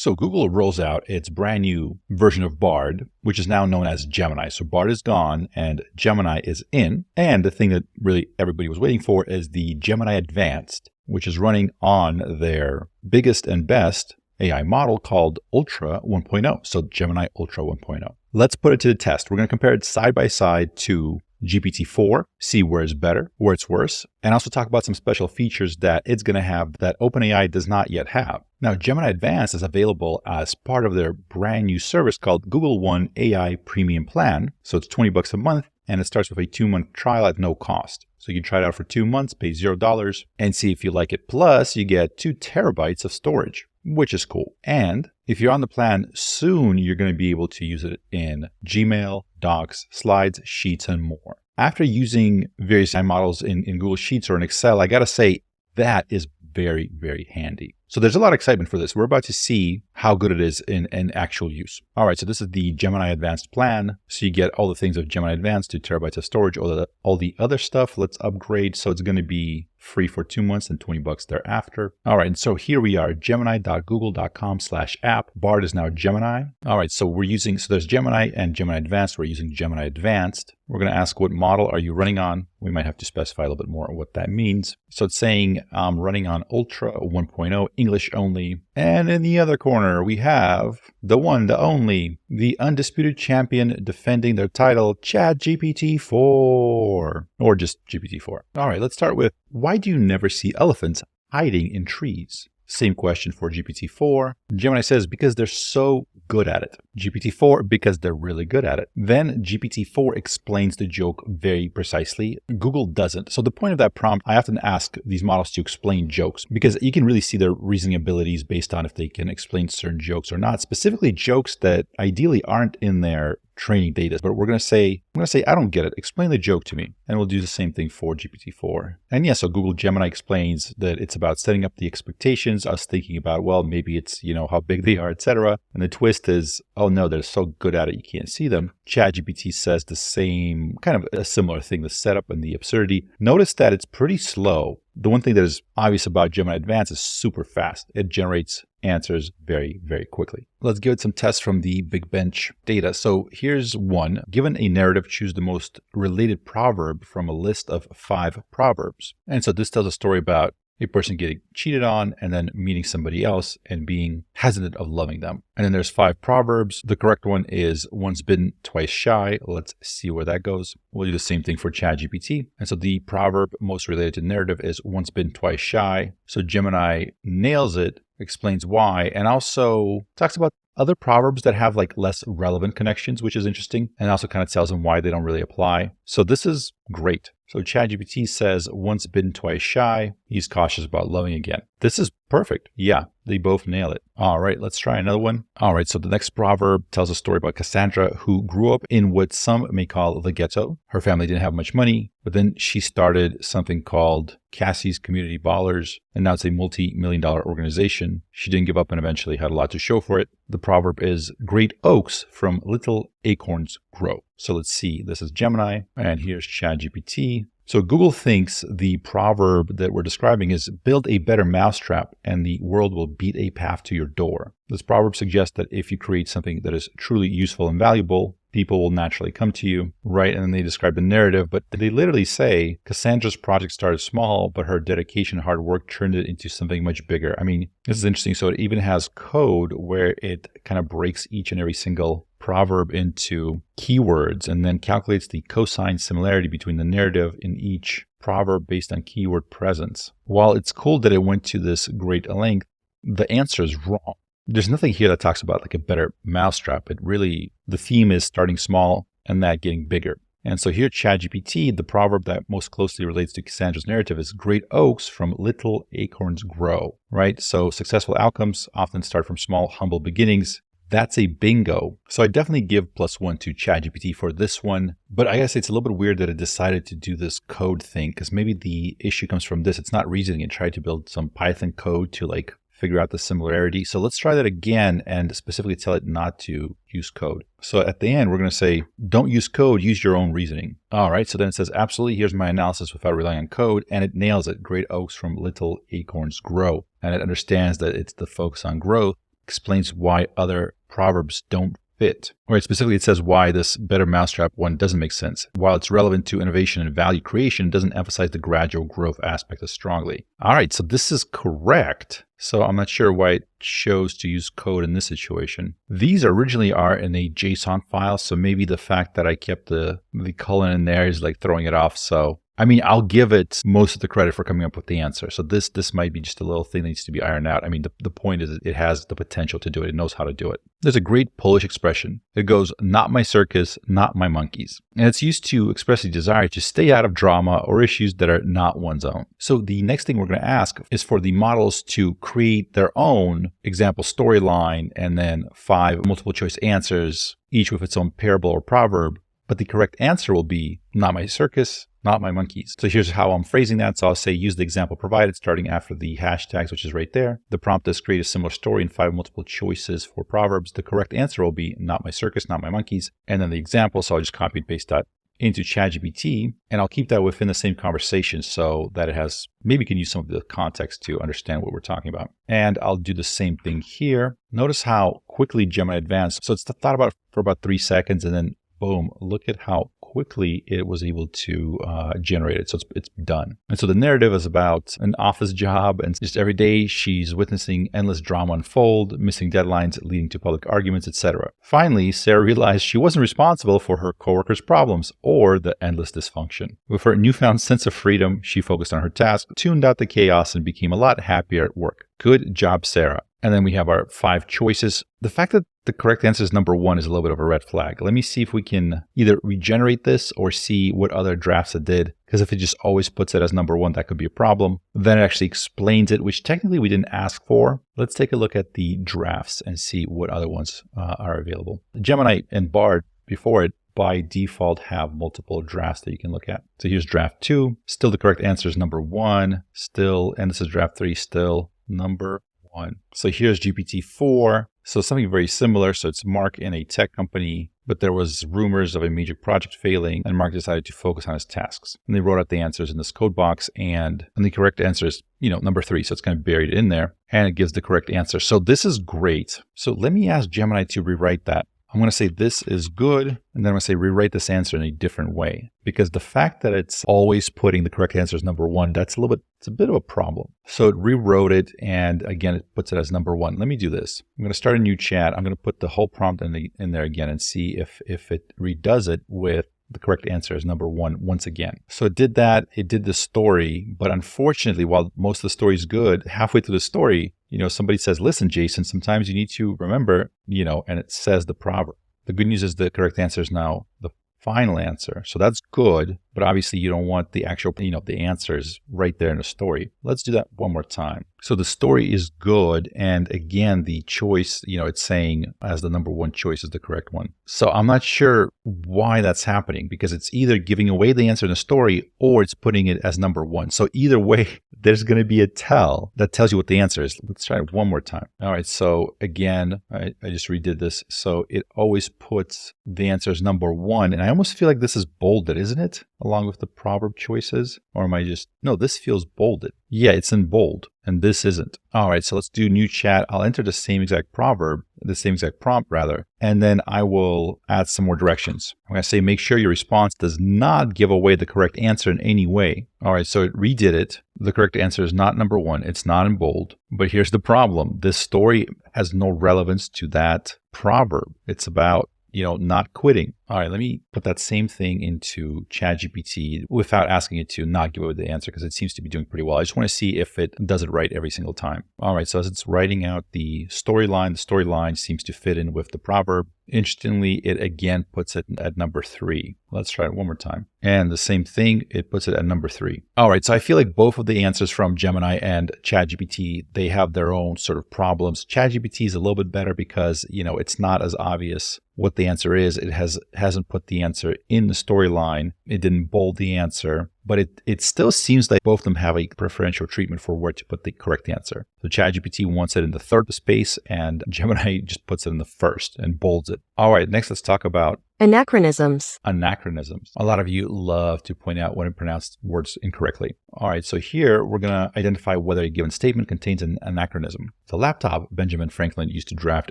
So Google rolls out its brand new version of Bard, which is now known as Gemini. So Bard is gone and Gemini is in. And the thing that really everybody was waiting for is the Gemini Advanced, which is running on their biggest and best AI model called Ultra 1.0. So Gemini Ultra 1.0. Let's put it to the test. We're going to compare it side by side to GPT-4, see where it's better, where it's worse, and also talk about some special features that it's going to have that OpenAI does not yet have. Now, Gemini Advanced is available as part of their brand new service called Google One AI Premium Plan. So it's $20 a month, and it starts with a 2-month trial at no cost. So you can try it out for 2 months, pay $0, and see if you like it. Plus, you get 2 terabytes of storage, which is cool. And if you're on the plan, soon you're going to be able to use it in Gmail, Docs, Slides, Sheets, and more. After using various AI models in Google Sheets or in Excel, I got to say that is very, very handy. So there's a lot of excitement for this. We're about to see how good it is in actual use. All right, so this is the Gemini Advanced plan. So you get all the things of Gemini Advanced, 2 terabytes of storage, all the other stuff. Let's upgrade. So it's going to be free for 2 months and $20 thereafter. All right, and so here we are, gemini.google.com/app. Bard is now Gemini. All right, so there's Gemini and Gemini Advanced. We're using Gemini Advanced. We're going to ask what model are you running on? We might have to specify a little bit more what that means. So it's saying I'm running on Ultra 1.0, English only. And in the other corner, we have the one, the only, the undisputed champion defending their title, ChatGPT-4, or just GPT-4. All right, let's start with, why do you never see elephants hiding in trees? Same question for GPT-4. Gemini says, because they're so good at it. GPT-4, because they're really good at it. Then GPT-4 explains the joke very precisely. Google doesn't. So the point of that prompt, I often ask these models to explain jokes because you can really see their reasoning abilities based on if they can explain certain jokes or not, specifically jokes that ideally aren't in their training data. But we're going to say, I don't get it. Explain the joke to me. And we'll do the same thing for GPT-4. And yeah, so Google Gemini explains that it's about setting up the expectations, us thinking about, well, maybe it's, how big they are, etc. And the twist is, oh no, they're so good at it, you can't see them. ChatGPT says the same, kind of a similar thing, the setup and the absurdity. Notice that it's pretty slow. The one thing that is obvious about Gemini Advanced is super fast. It generates answers very, very quickly. Let's give it some tests from the Big Bench data. So here's one. Given a narrative, choose the most related proverb from a list of 5 proverbs. And so this tells a story about a person getting cheated on and then meeting somebody else and being hesitant of loving them. And then there's 5 proverbs. The correct one is once bitten, twice shy. Let's see where that goes. We'll do the same thing for ChatGPT. And so the proverb most related to narrative is once bitten, twice shy. So Gemini nails it, explains why, and also talks about other proverbs that have like less relevant connections, which is interesting, and also kind of tells them why they don't really apply. So this is great. So ChatGPT says, once bitten, twice shy. He's cautious about loving again. This is perfect. Yeah, they both nail it. All right, let's try another one. All right, so the next proverb tells a story about Cassandra, who grew up in what some may call the ghetto. Her family didn't have much money, but then she started something called Cassie's Community Ballers, and now it's a multi-million-dollar organization. She didn't give up and eventually had a lot to show for it. The proverb is, great oaks from little acorns grow. So let's see, this is Gemini, and here's ChatGPT. So Google thinks the proverb that we're describing is build a better mousetrap and the world will beat a path to your door. This proverb suggests that if you create something that is truly useful and valuable, people will naturally come to you, right? And then they describe the narrative, but they literally say Cassandra's project started small, but her dedication and hard work turned it into something much bigger. I mean, this is interesting. So it even has code where it kind of breaks each and every single proverb into keywords and then calculates the cosine similarity between the narrative in each proverb based on keyword presence. While it's cool that it went to this great length, the answer is wrong. There's nothing here that talks about like a better mousetrap. The theme is starting small and that getting bigger. And so here, ChatGPT, the proverb that most closely relates to Cassandra's narrative is great oaks from little acorns grow, right? So successful outcomes often start from small, humble beginnings. That's a bingo. So I definitely give +1 to ChatGPT for this one. But I guess it's a little bit weird that it decided to do this code thing because maybe the issue comes from this. It's not reasoning. It tried to build some Python code to like figure out the similarity. So let's try that again and specifically tell it not to use code. So at the end, we're going to say, don't use code, use your own reasoning. All right, so then it says, absolutely, here's my analysis without relying on code. And it nails it. Great oaks from little acorns grow. And it understands that it's the focus on growth explains why other proverbs don't fit. Right, specifically it says why this better mousetrap one doesn't make sense. While it's relevant to innovation and value creation, it doesn't emphasize the gradual growth aspect as strongly. All right, so this is correct. So I'm not sure why it chose to use code in this situation. These originally are in a JSON file, so maybe the fact that I kept the colon in there is like throwing it off. So I mean, I'll give it most of the credit for coming up with the answer. So this might be just a little thing that needs to be ironed out. I mean, the point is it has the potential to do it. It knows how to do it. There's a great Polish expression. It goes, not my circus, not my monkeys. And it's used to express a desire to stay out of drama or issues that are not one's own. So the next thing we're going to ask is for the models to create their own example storyline and then 5 multiple choice answers, each with its own parable or proverb. But the correct answer will be, not my circus, not my monkeys. So here's how I'm phrasing that. So I'll say, use the example provided starting after the hashtags, which is right there. The prompt is create a similar story in 5 multiple choices for proverbs. The correct answer will be, not my circus, not my monkeys. And then the example, so I'll just copy and paste that into ChatGPT, and I'll keep that within the same conversation so that it has, maybe you can use some of the context to understand what we're talking about. And I'll do the same thing here. Notice how quickly Gemini advanced. So it's thought about for about 3 seconds, and then boom, look at how quickly it was able to generate it. So it's done. And so the narrative is about an office job, and just every day she's witnessing endless drama unfold, missing deadlines leading to public arguments, etc. Finally, Sarah realized she wasn't responsible for her coworkers' problems or the endless dysfunction. With her newfound sense of freedom, she focused on her task, tuned out the chaos, and became a lot happier at work. Good job, Sarah. And then we have our 5 choices. The fact that the correct answer is number 1 is a little bit of a red flag. Let me see if we can either regenerate this or see what other drafts it did. Because if it just always puts it as number 1, that could be a problem. Then it actually explains it, which technically we didn't ask for. Let's take a look at the drafts and see what other ones are available. Gemini and Bard before it by default have multiple drafts that you can look at. So here's draft 2. Still the correct answer is number 1. Still, and this is draft 3, still number 1. So here's GPT-4. So something very similar. So it's Mark in a tech company, but there was rumors of a major project failing, and Mark decided to focus on his tasks. And they wrote out the answers in this code box, and the correct answer is, number 3. So it's kind of buried in there, and it gives the correct answer. So this is great. So let me ask Gemini to rewrite that. I'm going to say this is good, and then I'm going to say rewrite this answer in a different way. Because the fact that it's always putting the correct answer as number 1, it's a bit of a problem. So it rewrote it, and again, it puts it as number 1. Let me do this. I'm going to start a new chat. I'm going to put the whole prompt in there again and see if it redoes it with the correct answer is number 1 once again. So it did that. It did the story, but unfortunately, while most of the story is good, halfway through the story, somebody says, listen, Jason, sometimes you need to remember, and it says the proverb. The good news is the correct answer is now the final answer. So that's good, but obviously you don't want the actual, the answers right there in the story. Let's do that one more time. So the story is good. And again, the choice, it's saying as the number 1 choice is the correct one. So I'm not sure why that's happening, because it's either giving away the answer in the story or it's putting it as number 1. So either way, there's going to be a tell that tells you what the answer is. Let's try it one more time. All right. So again, I just redid this. So it always puts the answer as number 1. And I almost feel like this is bolded, isn't it? Along with the proverb choices? Or am I no, this feels bolded. Yeah, it's in bold, and this isn't. All right, so let's do new chat. I'll enter the same exact prompt rather, and then I will add some more directions. I'm going to say, make sure your response does not give away the correct answer in any way. All right, so it redid it. The correct answer is not number 1. It's not in bold. But here's the problem. This story has no relevance to that proverb. It's about not quitting. All right, let me put that same thing into ChatGPT without asking it to not give away the answer, because it seems to be doing pretty well. I just want to see if it does it right every single time. All right, so as it's writing out the storyline seems to fit in with the proverb. Interestingly, it again puts it at number 3. Let's try it one more time. And the same thing, it puts it at number 3. All right, so I feel like both of the answers from Gemini and ChatGPT, they have their own sort of problems. ChatGPT is a little bit better because, it's not as obvious what the answer is. It hasn't put the answer in the storyline. It didn't bold the answer, but it still seems like both of them have a preferential treatment for where to put the correct answer. So ChatGPT wants it in the 3rd space, and Gemini just puts it in the 1st and bolds it. All right, next let's talk about Anachronisms. Anachronisms. A lot of you love to point out when I pronounce words incorrectly. All right, so here we're going to identify whether a given statement contains an anachronism. The laptop Benjamin Franklin used to draft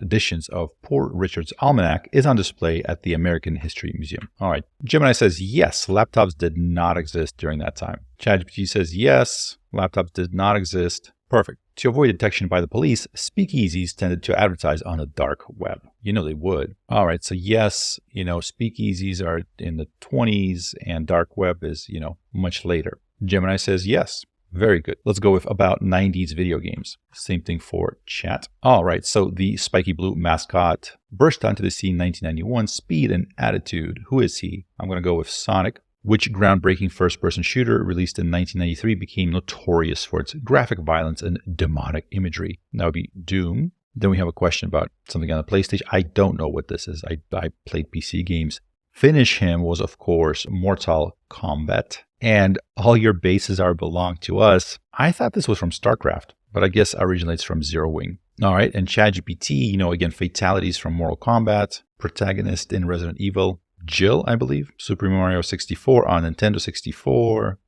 editions of Poor Richard's Almanac is on display at the American History Museum. All right, Gemini says yes, laptops did not exist during that time. ChatGPT says yes, laptops did not exist. Perfect. To avoid detection by the police, speakeasies tended to advertise on the dark web. You know they would. All right, so yes, speakeasies are in the 20s and dark web is, much later. Gemini says yes. Very good. Let's go with about 90s video games. Same thing for chat. All right, so the spiky blue mascot burst onto the scene in 1991. Speed and attitude. Who is he? I'm going to go with Sonic. Which groundbreaking first-person shooter released in 1993 became notorious for its graphic violence and demonic imagery? That would be Doom. Then we have a question about something on the PlayStation. I don't know what this is. I played PC games. Finish him was, of course, Mortal Kombat. And all your bases are belong to us. I thought this was from StarCraft, but I guess originates from Zero Wing. All right, and ChatGPT, again, fatalities from Mortal Kombat, protagonist in Resident Evil. Jill, I believe. Super Mario 64 on Nintendo 64.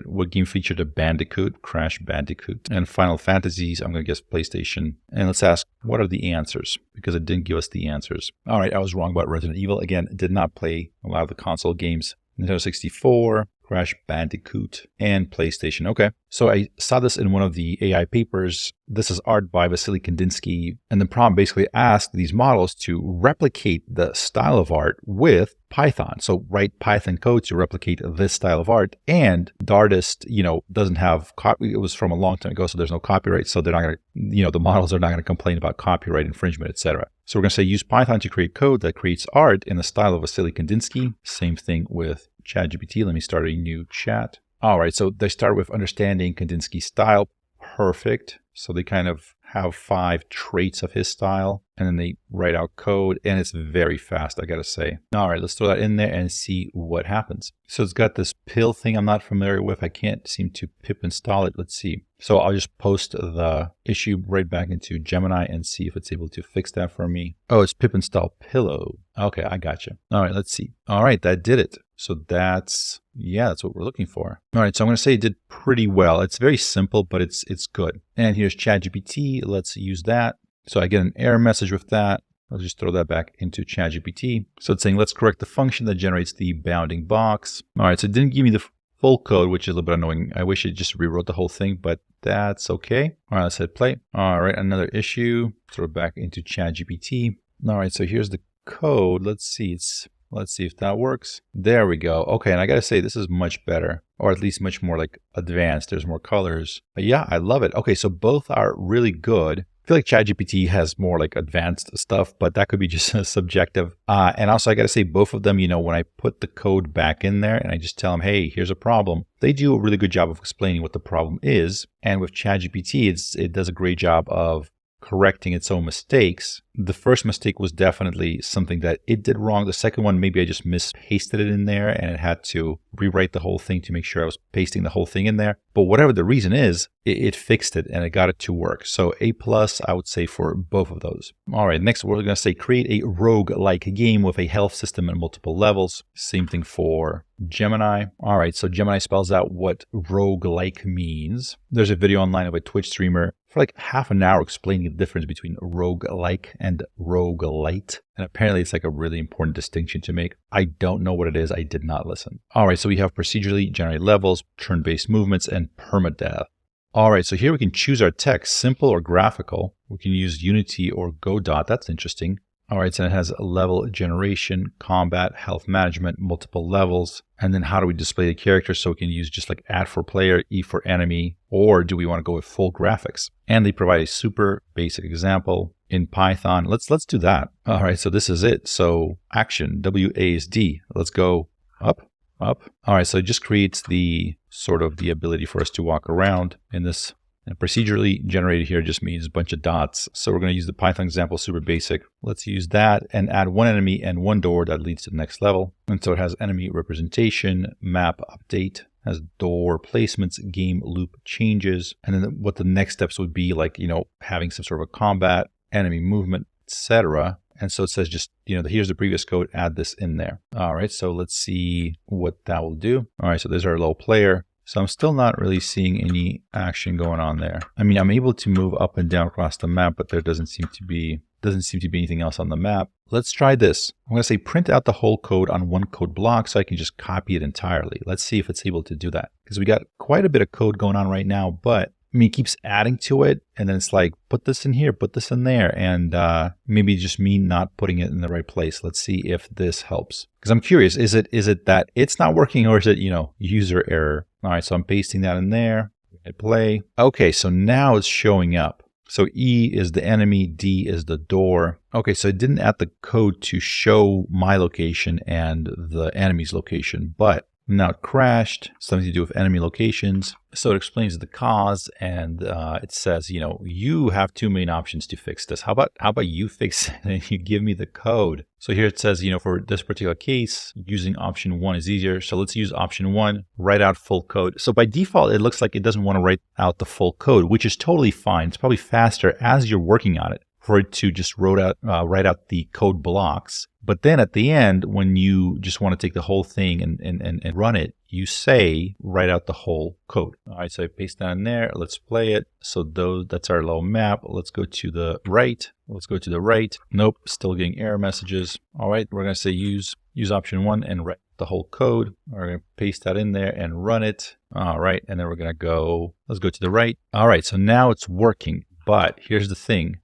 What game featured a Bandicoot, Crash Bandicoot. And Final Fantasies, I'm going to guess PlayStation. And let's ask, what are the answers? Because it didn't give us the answers. All right, I was wrong about Resident Evil. Again, did not play a lot of the console games. Nintendo 64, Crash Bandicoot, and PlayStation. Okay, so I saw this in one of the AI papers. This is art by Vasily Kandinsky, and the prompt basically asked these models to replicate the style of art with Python. So write Python code to replicate this style of art, and the artist, doesn't have copy. It was from a long time ago, so there's no copyright. So they're not going to, the models are not going to complain about copyright infringement, etc. So we're going to say use Python to create code that creates art in the style of Vasily Kandinsky. Same thing with ChatGPT. Let me start a new chat. All right, so they start with understanding Kandinsky's style. Perfect. So they kind of have 5 traits of his style, and then they write out code, and it's very fast, I gotta say. All right, let's throw that in there and see what happens. So it's got this pill thing I'm not familiar with. I can't seem to pip install it. Let's see. So I'll just post the issue right back into Gemini and see if it's able to fix that for me. Oh, it's pip install pillow. Okay, I gotcha. All right, let's see. All right, that did it. So that's what we're looking for. All right, so I'm going to say it did pretty well. It's very simple, but it's good. And here's ChatGPT. Let's use that. So I get an error message with that. I'll just throw that back into ChatGPT. So it's saying, let's correct the function that generates the bounding box. All right, so it didn't give me the full code, which is a little bit annoying. I wish it just rewrote the whole thing, but that's okay. All right, let's hit play. All right, another issue. Throw it back into ChatGPT. All right, so here's the code. Let's see if that works. There we go. Okay, and I gotta say, this is much better, or at least much more like advanced. There's more colors. But yeah, I love it. Okay, so both are really good. I feel like ChatGPT has more like advanced stuff, but that could be just subjective. And also, I gotta say, both of them, when I put the code back in there and I just tell them, hey, here's a problem, they do a really good job of explaining what the problem is. And with ChatGPT, it does a great job of correcting its own mistakes. The first mistake was definitely something that it did wrong. The second one, maybe I just mispasted it in there and it had to rewrite the whole thing to make sure I was pasting the whole thing in there. But whatever the reason is, it fixed it and it got it to work. So A+, I would say, for both of those. All right, next we're going to say create a rogue-like game with a health system and multiple levels. Same thing for Gemini. All right, so Gemini spells out what rogue-like means. There's a video online of a Twitch streamer for like half an hour explaining the difference between rogue-like and roguelite. And apparently it's like a really important distinction to make. I don't know what it is. I did not listen. All right, so we have procedurally generated levels, turn-based movements, and permadeath. All right, so here we can choose our text, simple or graphical. We can use Unity or Godot. That's interesting. All right, so it has level generation, combat, health management, multiple levels. And then how do we display the character? So we can use just like add for player, E for enemy, or do we want to go with full graphics? And they provide a super basic example in Python. Let's do that. All right, so this is it. So action, WASD. Let's go up, up. All right, so it just creates the sort of the ability for us to walk around in this. And procedurally generated here just means a bunch of dots. So we're going to use the Python example, super basic. Let's use that and add one enemy and one door that leads to the next level. And so it has enemy representation, map update, has door placements, game loop changes, and then what the next steps would be, like, having some sort of a combat, enemy movement, etc. And so it says just, here's the previous code, add this in there. All right, so let's see what that will do. All right, so there's our little player. So I'm still not really seeing any action going on there. I mean, I'm able to move up and down across the map, but there doesn't seem to be anything else on the map. Let's try this. I'm going to say print out the whole code on one code block so I can just copy it entirely. Let's see if it's able to do that. Because we got quite a bit of code going on right now, but I mean, it keeps adding to it, and then it's like, put this in here, put this in there, and maybe just me not putting it in the right place. Let's see if this helps. Because I'm curious, is it that it's not working, or is it, user error? All right, so I'm pasting that in there. Hit play. Okay, so now it's showing up. So E is the enemy, D is the door. Okay, so it didn't add the code to show my location and the enemy's location, but now it crashed, something to do with enemy locations. So it explains the cause, and it says, you have two main options to fix this. How about you fix it and you give me the code? So here it says, for this particular case, using option 1 is easier. So let's use option 1, write out full code. So by default, it looks like it doesn't want to write out the full code, which is totally fine. It's probably faster as you're working on it for it to just write out the code blocks. But then at the end, when you just want to take the whole thing and run it, you say, write out the whole code. All right, so I paste that in there. Let's play it. So that's our little map. Let's go to the right. Nope, still getting error messages. All right, we're going to say use option 1 and write the whole code. We're going to paste that in there and run it. All right, and then we're going to let's go to the right. All right, so now it's working. But here's the thing.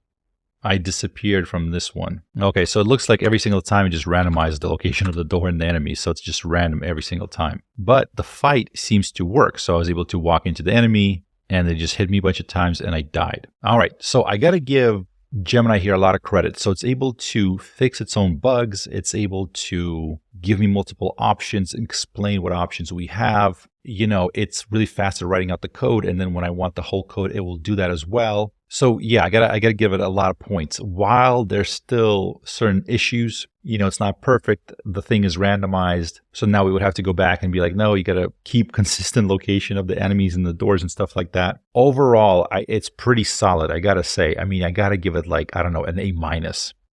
I disappeared from this one. Okay, so it looks like every single time it just randomizes the location of the door and the enemy. So it's just random every single time. But the fight seems to work. So I was able to walk into the enemy and they just hit me a bunch of times and I died. All right, so I got to give Gemini here a lot of credit. So it's able to fix its own bugs. It's able to give me multiple options and explain what options we have. It's really fast at writing out the code. And then when I want the whole code, it will do that as well. So yeah, I gotta give it a lot of points. While there's still certain issues, it's not perfect. The thing is randomized. So now we would have to go back and be like, no, you gotta keep consistent location of the enemies and the doors and stuff like that. Overall, it's pretty solid, I gotta say. I mean, I gotta give it like, I don't know, an A-.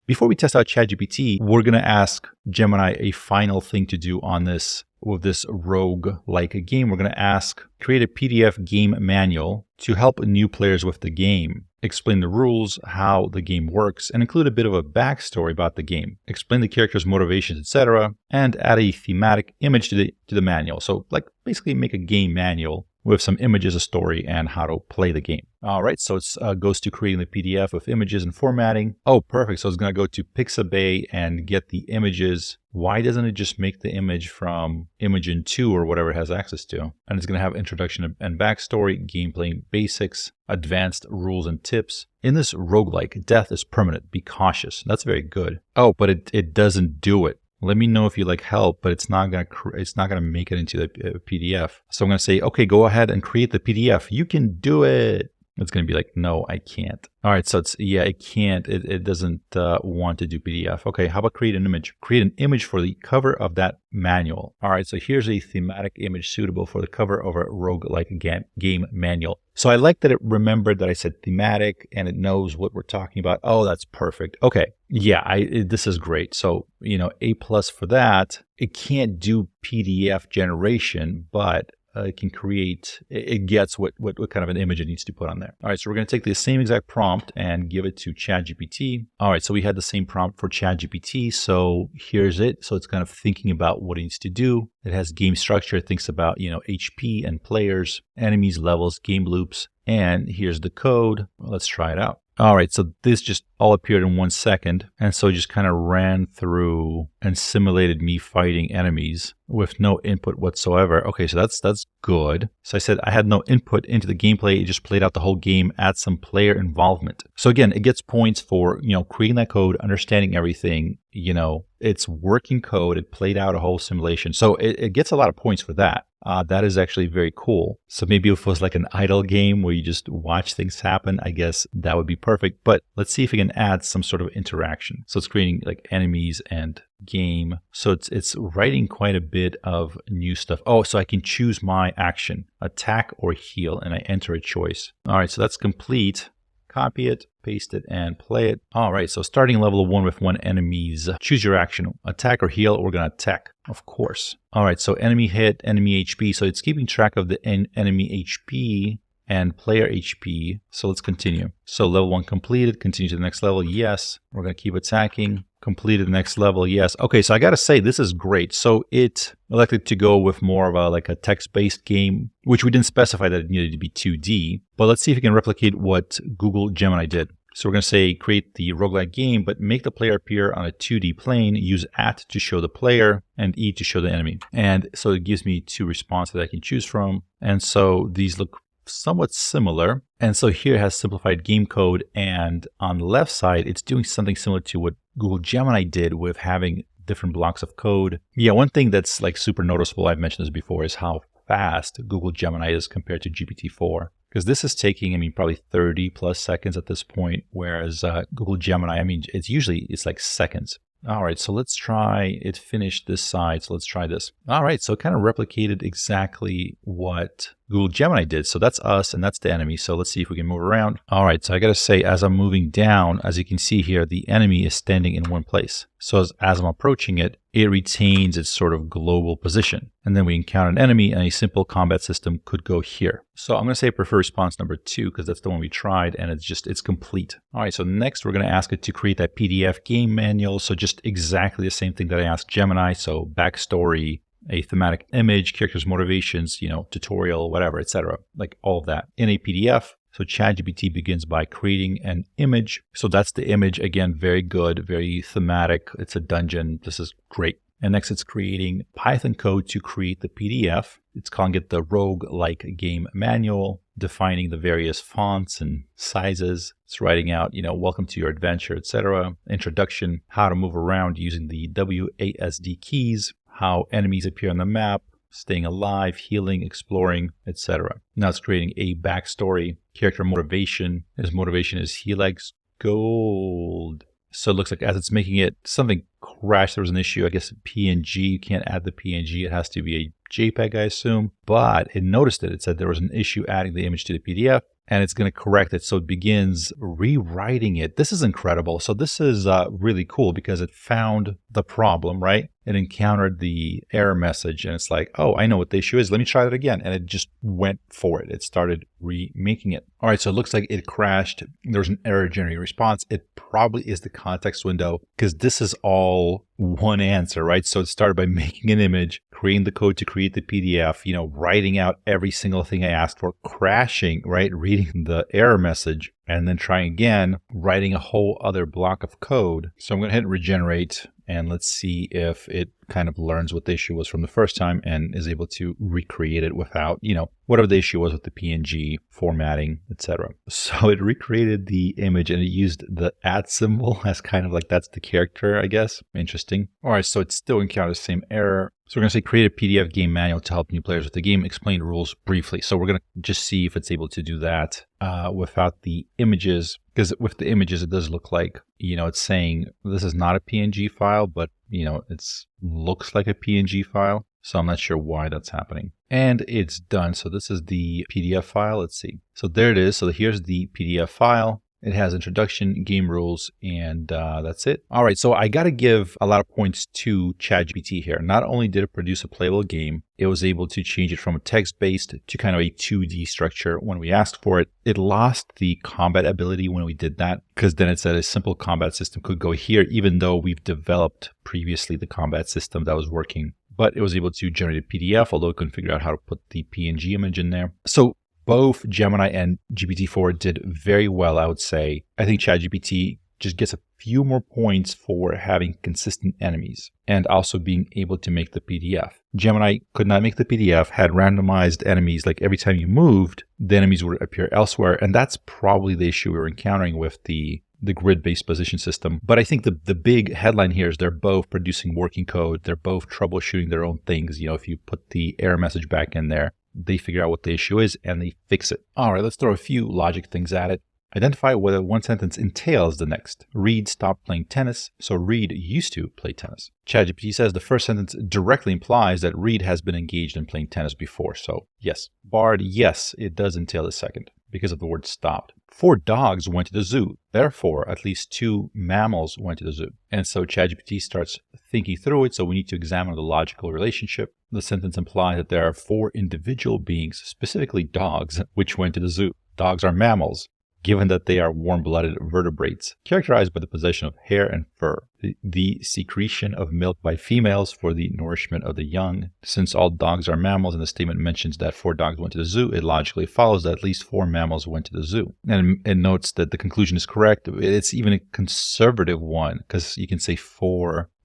Before we test out ChatGPT, we're gonna ask Gemini a final thing to do on this. With this rogue-like game, we're going to ask, create a PDF game manual to help new players with the game. Explain the rules, how the game works, and include a bit of a backstory about the game. Explain the character's motivations, etc., and add a thematic image to the manual. So, like, basically make a game manual with some images, a story, and how to play the game. All right, so it goes to creating the PDF with images and formatting. Oh, perfect. So it's going to go to Pixabay and get the images. Why doesn't it just make the image from Imagen 2 or whatever it has access to? And it's going to have introduction and backstory, gameplay basics, advanced rules and tips. In this roguelike, death is permanent. Be cautious. That's very good. Oh, but it doesn't do it. Let me know if you like help, but it's not gonna make it into the PDF. So I'm gonna say, okay, go ahead and create the PDF. You can do it. It's gonna be like, no, I can't. All right, so it can't. It doesn't want to do PDF. Okay, how about create an image? Create an image for the cover of that manual. All right, so here's a thematic image suitable for the cover of a roguelike game manual. So I like that it remembered that I said thematic and it knows what we're talking about. Oh, that's perfect. Okay, yeah, this is great. So, A+ for that. It can't do PDF generation, but it can create, it gets what kind of an image it needs to put on there. All right, so we're going to take the same exact prompt and give it to ChatGPT. All right, so we had the same prompt for ChatGPT. So here's it. So it's kind of thinking about what it needs to do. It has game structure. It thinks about, HP and players, enemies, levels, game loops. And here's the code. Let's try it out. All right, so this just all appeared in 1 second. And so it just kind of ran through and simulated me fighting enemies with no input whatsoever. Okay, so that's good. So I said I had no input into the gameplay. It just played out the whole game, add some player involvement. So again, it gets points for, creating that code, understanding everything. It's working code. It played out a whole simulation. So it gets a lot of points for that. That is actually very cool. So maybe if it was like an idle game where you just watch things happen, I guess that would be perfect. But let's see if we can add some sort of interaction. So it's creating like enemies and game. So it's writing quite a bit of new stuff. Oh, so I can choose my action, attack or heal, and I enter a choice. All right, so that's complete. copy it, paste it, and play it. All right, so starting level 1 with 1 enemies. Choose your action, attack or heal. We're going to attack, of course. All right, so enemy hit, enemy HP. So it's keeping track of the enemy HP and player HP. So let's continue. So level 1 completed, continue to the next level. Yes, we're going to keep attacking. Completed the next level. Yes. Okay, so I got to say, this is great. So it elected to go with more of a text-based game, which we didn't specify that it needed to be 2D. But let's see if we can replicate what Google Gemini did. So we're going to say create the roguelike game, but make the player appear on a 2D plane. Use at to show the player and E to show the enemy. And so it gives me 2 responses that I can choose from. And so these look somewhat similar. And so here it has simplified game code. And on the left side, it's doing something similar to what Google Gemini did with having different blocks of code. Yeah, one thing that's like super noticeable, I've mentioned this before, is how fast Google Gemini is compared to GPT-4. Because this is taking, probably 30 plus seconds at this point, whereas Google Gemini, it's like seconds. All right, so let's try, it finished this side, so let's try this. All right, so it kind of replicated exactly what Google Gemini did. So that's us and that's the enemy. So let's see if we can move around. All right, so I got to say, as I'm moving down, as you can see here, the enemy is standing in one place. So as I'm approaching it, it retains its sort of global position. And then we encounter an enemy and a simple combat system could go here. So I'm going to say I prefer response number 2 because that's the one we tried and it's complete. All right, so next we're going to ask it to create that PDF game manual. So just exactly the same thing that I asked Gemini. So backstory, a thematic image, characters' motivations, tutorial, whatever, etc. Like all of that in a PDF. So ChatGPT begins by creating an image. So that's the image. Again, very good, very thematic. It's a dungeon. This is great. And next it's creating Python code to create the PDF. It's calling it the rogue-like game manual, defining the various fonts and sizes. It's writing out, welcome to your adventure, etc. Introduction, how to move around using the WASD keys, how enemies appear on the map, staying alive, healing, exploring, etc. Now it's creating a backstory, character motivation. His motivation is he likes gold. So it looks like as it's making it, something crashed. There was an issue. I guess PNG, you can't add the PNG. It has to be a JPEG, I assume. But it noticed it. It said there was an issue adding the image to the PDF. And it's going to correct it. So it begins rewriting it. This is incredible. So this is really cool because it found the problem, right? It encountered the error message and it's like, oh, I know what the issue is. Let me try that again. And it just went for it. It started remaking it. All right, so it looks like it crashed. There's an error generating response. It probably is the context window because this is all one answer, right? So it started by making an image, creating the code to create the PDF, writing out every single thing I asked for, crashing, right? Reading the error message, and then trying again, writing a whole other block of code. So I'm going to hit regenerate and let's see if it kind of learns what the issue was from the first time and is able to recreate it without, whatever the issue was with the PNG formatting, etc. So it recreated the image and it used the @ symbol as kind of like that's the character, I guess. Interesting. All right, so it still encounters the same error. So we're going to say create a PDF game manual to help new players with the game, explain rules briefly. So we're going to just see if it's able to do that without the images. Because with the images, it does look like, it's saying this is not a PNG file, but, it looks like a PNG file. So I'm not sure why that's happening. And it's done. So this is the PDF file. Let's see. So there it is. So here's the PDF file. It has introduction, game rules, and that's it. All right, so I got to give a lot of points to ChatGPT here. Not only did it produce a playable game, it was able to change it from a text-based to kind of a 2D structure when we asked for it. It lost the combat ability when we did that, because then it said a simple combat system could go here, even though we've developed previously the combat system that was working. But it was able to generate a PDF, although it couldn't figure out how to put the PNG image in there. So both Gemini and GPT-4 did very well, I would say. I think ChatGPT just gets a few more points for having consistent enemies and also being able to make the PDF. Gemini could not make the PDF, had randomized enemies, like every time you moved, the enemies would appear elsewhere. And that's probably the issue we were encountering with the grid-based position system. But I think the big headline here is they're both producing working code. They're both troubleshooting their own things. If you put the error message back in there, they figure out what the issue is and they fix it. All right, let's throw a few logic things at it. Identify whether one sentence entails the next. Reed stopped playing tennis, so Reed used to play tennis. ChatGPT says the first sentence directly implies that Reed has been engaged in playing tennis before, so yes. Bard, yes, it does entail the second. because of the word stopped. 4 dogs went to the zoo. Therefore, at least 2 mammals went to the zoo. And so ChatGPT starts thinking through it. So we need to examine the logical relationship. The sentence implies that there are 4 individual beings, specifically dogs, which went to the zoo. Dogs are mammals, given that they are warm-blooded vertebrates, characterized by the possession of hair and fur, the secretion of milk by females for the nourishment of the young. Since all dogs are mammals and the statement mentions that 4 dogs went to the zoo, it logically follows that at least 4 mammals went to the zoo. And it notes that the conclusion is correct. It's even a conservative one, because you can say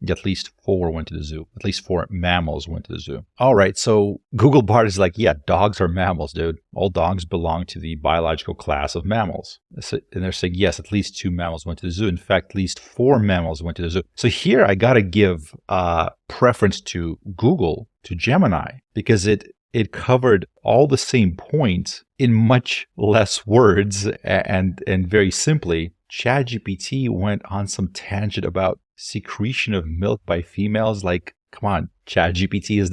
at least 4 went to the zoo. At least 4 mammals went to the zoo. All right, so Google Bard is like, yeah, dogs are mammals, dude. All dogs belong to the biological class of mammals. And they're saying, yes, at least 2 mammals went to the zoo. In fact, at least 4 mammals went to the zoo. So here I got to give preference to Google, to Gemini, because it covered all the same points in much less words and very simply. ChatGPT went on some tangent about secretion of milk by females. Like, come on, ChatGPT, is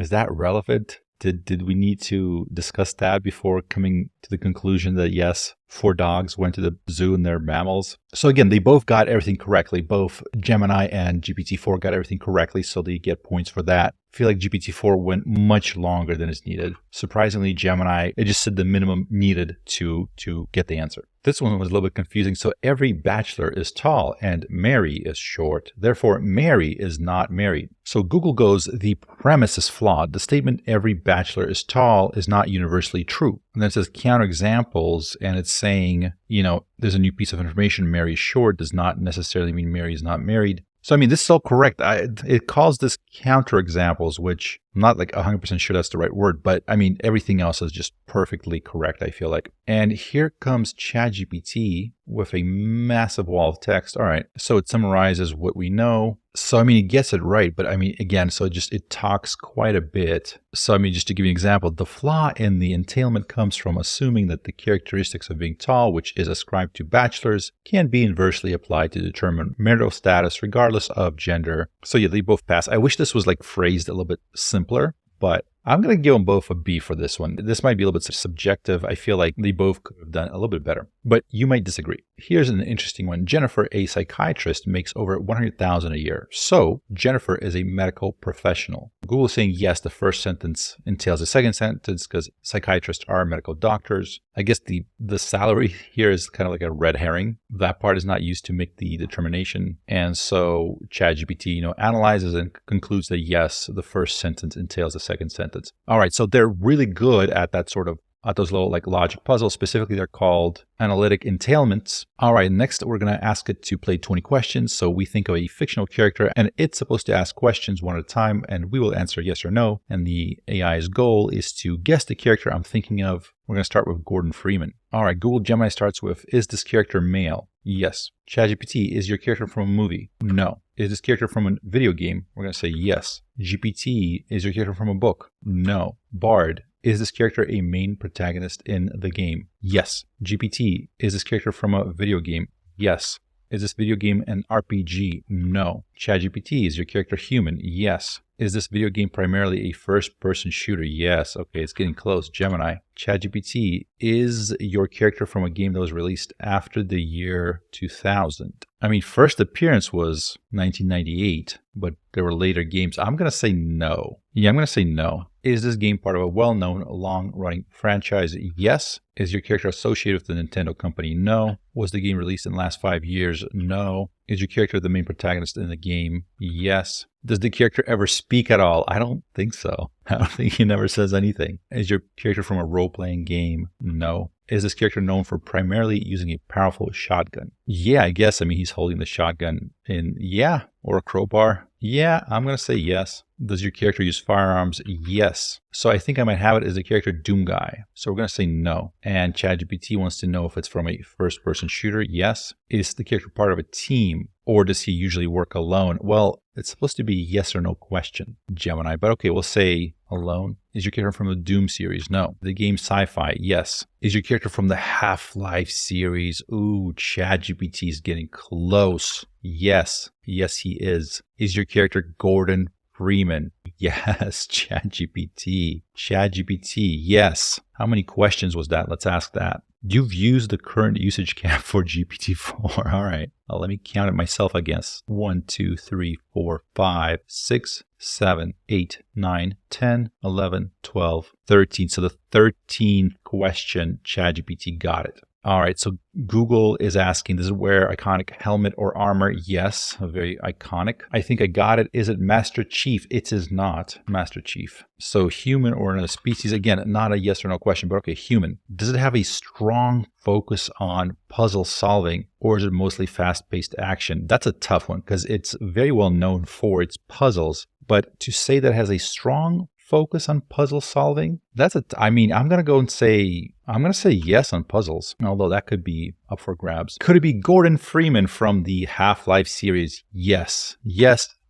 that relevant? Did we need to discuss that before coming to the conclusion that yes, 4 dogs went to the zoo and they're mammals? So again, they both got everything correctly. Both Gemini and GPT-4 got everything correctly, so they get points for that. I feel like GPT-4 went much longer than is needed. Surprisingly, Gemini, it just said the minimum needed to get the answer. This one was a little bit confusing. So every bachelor is tall and Mary is short. Therefore, Mary is not married. So Google goes, the premise is flawed. The statement every bachelor is tall is not universally true. And then it says counterexamples, and it's saying, there's a new piece of information. Mary is short does not necessarily mean Mary is not married. So, I mean, this is all correct. It calls this counterexamples, which I'm not like 100% sure that's the right word, but I mean, everything else is just perfectly correct, I feel like. And here comes ChatGPT with a massive wall of text. All right, so it summarizes what we know. So, I mean, it gets it right, but I mean, again, so it talks quite a bit. So, I mean, just to give you an example, the flaw in the entailment comes from assuming that the characteristics of being tall, which is ascribed to bachelors, can be inversely applied to determine marital status regardless of gender. So yeah, they both pass. I wish this was like phrased a little bit simpler, but I'm going to give them both a B for this one. This might be a little bit subjective. I feel like they both could have done a little bit better, but you might disagree. Here's an interesting one. Jennifer, a psychiatrist, makes over $100,000 a year. So Jennifer is a medical professional. Google is saying yes, the first sentence entails the second sentence because psychiatrists are medical doctors. I guess the salary here is kind of like a red herring. That part is not used to make the determination. And so ChatGPT, analyzes and concludes that yes, the first sentence entails the second sentence. All right, so they're really good at that sort of at those little like logic puzzles. Specifically, they're called analytic entailments. All right, next we're going to ask it to play 20 questions. So we think of a fictional character and it's supposed to ask questions one at a time and we will answer yes or no. And the AI's goal is to guess the character I'm thinking of. We're going to start with Gordon Freeman. All right, Google Gemini starts with, is this character male? Yes. ChatGPT, is your character from a movie? No. Is this character from a video game? We're going to say yes. GPT, is your character from a book? No. Bard, is this character a main protagonist in the game? Yes. GPT, is this character from a video game? Yes. Is this video game an RPG? No. ChatGPT, is your character human? Yes. Is this video game primarily a first-person shooter? Yes. Okay, it's getting close. Gemini. ChatGPT, is your character from a game that was released after the year 2000? I mean, first appearance was 1998, but there were later games. I'm going to say no. Yeah, I'm going to say no. Is this game part of a well-known, long-running franchise? Yes. Is your character associated with the Nintendo company? No. Was the game released in the last 5 years? No. Is your character the main protagonist in the game? Yes. Does the character ever speak at all? I don't think so. I don't think he never says anything. Is your character from a role-playing game? No. Is this character known for primarily using a powerful shotgun? Yeah, I guess. I mean, he's holding the shotgun in, yeah, or a crowbar. Yeah, I'm going to say yes. Does your character use firearms? Yes. So I think I might have it as a character Doom Guy. So we're going to say no. And ChatGPT wants to know if it's from a first-person shooter. Yes. Is the character part of a team or does he usually work alone? Well, it's supposed to be yes or no question, Gemini. But okay, we'll say alone. Is your character from the Doom series? No. The game Sci-Fi? Yes. Is your character from the Half-Life series? Ooh, ChatGPT is getting close. Yes. Yes, he is. Is your character Gordon Freeman? Yes, ChatGPT. ChatGPT, yes. How many questions was that? Let's ask that. You've used the current usage cap for GPT-4. All right. Well, let me count it myself, I guess. 1, 2, 3, 4, 5, 6, 7, 8, 9, 10, 11, 12, 13. So the 13th question, ChatGPT got it. All right, so Google is asking, does it wear iconic helmet or armor? Yes, very iconic. I think I got it. Is it Master Chief? It is not Master Chief. So human or another species? Again, not a yes or no question, but okay, human. Does it have a strong focus on puzzle solving, or is it mostly fast-paced action? That's a tough one because it's very well known for its puzzles, but to say that it has a strong focus on puzzle solving, I'm going to say yes on puzzles, although that could be up for grabs. Could it be Gordon Freeman from the Half-Life series? Yes,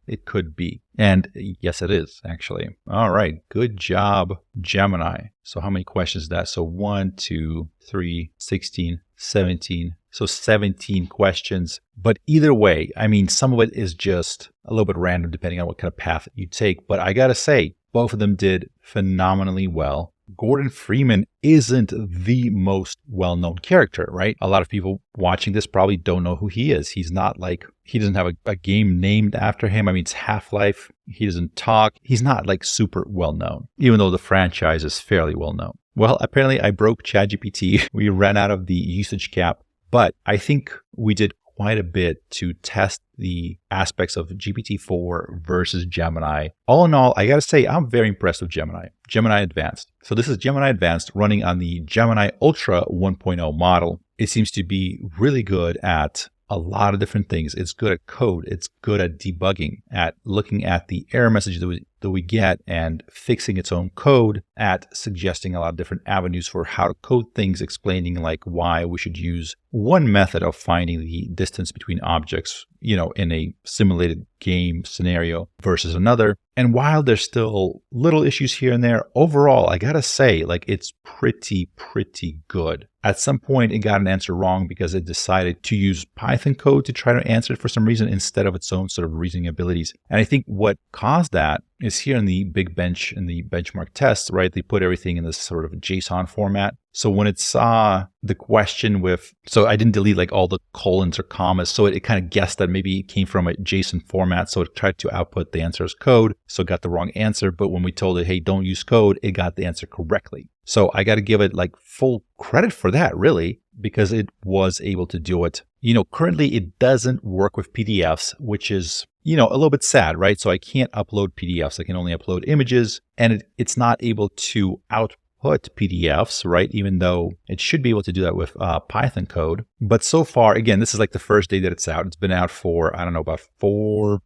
it could be. And yes, it is actually. All right, good job, Gemini. So how many questions is that? So 1, 2, 3, 16, 17. So 17 questions. But either way, some of it is just a little bit random depending on what kind of path you take. But I got to say, both of them did phenomenally well. Gordon Freeman isn't the most well-known character, right? A lot of people watching this probably don't know who he is. He doesn't have a game named after him. It's Half-Life. He doesn't talk. He's not super well-known, even though the franchise is fairly well-known. Well, apparently I broke ChatGPT. We ran out of the usage cap, but I think we did quite a bit to test the aspects of GPT-4 versus Gemini. All in all, I gotta say, I'm very impressed with Gemini Advanced. So this is Gemini Advanced running on the Gemini Ultra 1.0 model. It seems to be really good at a lot of different things. It's good at code. It's good at debugging, at looking at the error message that we get and fixing its own code, at suggesting a lot of different avenues for how to code things, explaining why we should use one method of finding the distance between objects, in a simulated game scenario versus another. And while there's still little issues here and there, overall, I gotta say, it's pretty good. At some point, it got an answer wrong because it decided to use Python code to try to answer it for some reason instead of its own sort of reasoning abilities. And I think what caused that is here in the big bench, in the benchmark tests, right? They put everything in this sort of JSON format. So when it saw the question so I didn't delete all the colons or commas. So it kind of guessed that maybe it came from a JSON format. So it tried to output the answer as code. So it got the wrong answer. But when we told it, hey, don't use code, it got the answer correctly. So I got to give it full credit for that, really, because it was able to do it. Currently it doesn't work with PDFs, which is, a little bit sad, right? So I can't upload PDFs. I can only upload images, and it's not able to output PDFs, right? Even though it should be able to do that with Python code. But so far, again, this is the first day that it's out. It's been out for, I don't know, about 4-5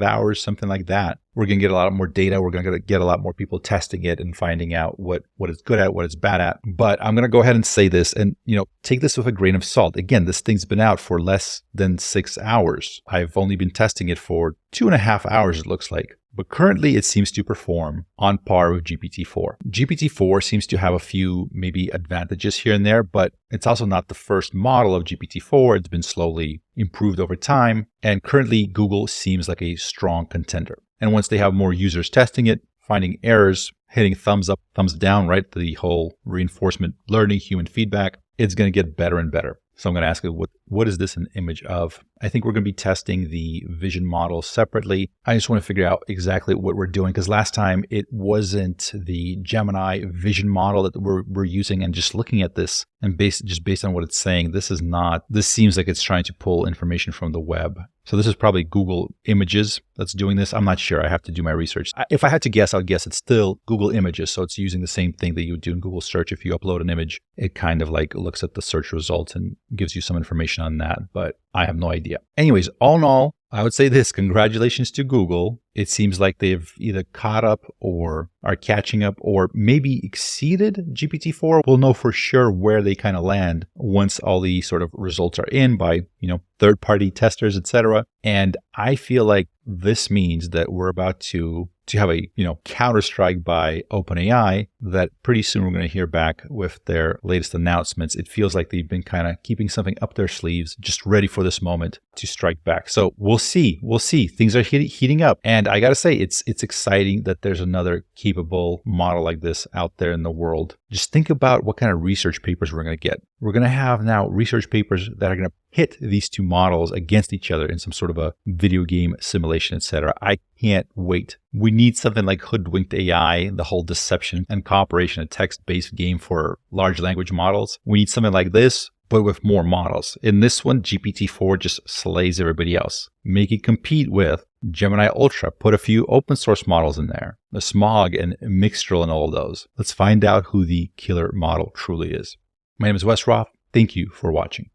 hours, something like that. We're going to get a lot more data. We're going to get a lot more people testing it and finding out what it's good at, what it's bad at. But I'm going to go ahead and say this and, take this with a grain of salt. Again, this thing's been out for less than 6 hours. I've only been testing it for 2.5 hours, it looks like. But currently it seems to perform on par with GPT-4. GPT-4 seems to have a few maybe advantages here and there, but it's also not the first model of GPT-4. It's been slowly improved over time. And currently Google seems like a strong contender. And once they have more users testing it, finding errors, hitting thumbs up, thumbs down, right? The whole reinforcement learning, human feedback, it's going to get better and better. So I'm going to ask it, what is this an image of? I think we're going to be testing the vision model separately. I just want to figure out exactly what we're doing because last time it wasn't the Gemini vision model that we're using, and just looking at this and based on what it's saying, this seems like it's trying to pull information from the web. So this is probably Google Images that's doing this. I'm not sure. I have to do my research. If I had to guess, I would guess it's still Google Images. So it's using the same thing that you would do in Google search. If you upload an image, it kind of looks at the search results and gives you some information on that. But I have no idea. Anyways, all in all, I would say this, congratulations to Google. It seems like they've either caught up or are catching up or maybe exceeded GPT-4. We'll know for sure where they kind of land once all the sort of results are in by, third-party testers, etc. And I feel like this means that we're about to have a, counter-strike by OpenAI that pretty soon we're going to hear back with their latest announcements. It feels like they've been kind of keeping something up their sleeves, just ready for this moment to strike back. So we'll see. We'll see. Things are heating up. And I got to say, it's exciting that there's another capable model like this out there in the world. Just think about what kind of research papers we're going to get. We're going to have now research papers that are going to hit these two models against each other in some sort of a video game simulation, etc. I can't wait. We need something like Hoodwinked AI, the whole deception and cooperation, a text-based game for large language models. We need something like this, but with more models. In this one, GPT-4 just slays everybody else. Make it compete with Gemini Ultra. Put a few open source models in there. The Smog and Mixtral and all of those. Let's find out who the killer model truly is. My name is Wes Roth. Thank you for watching.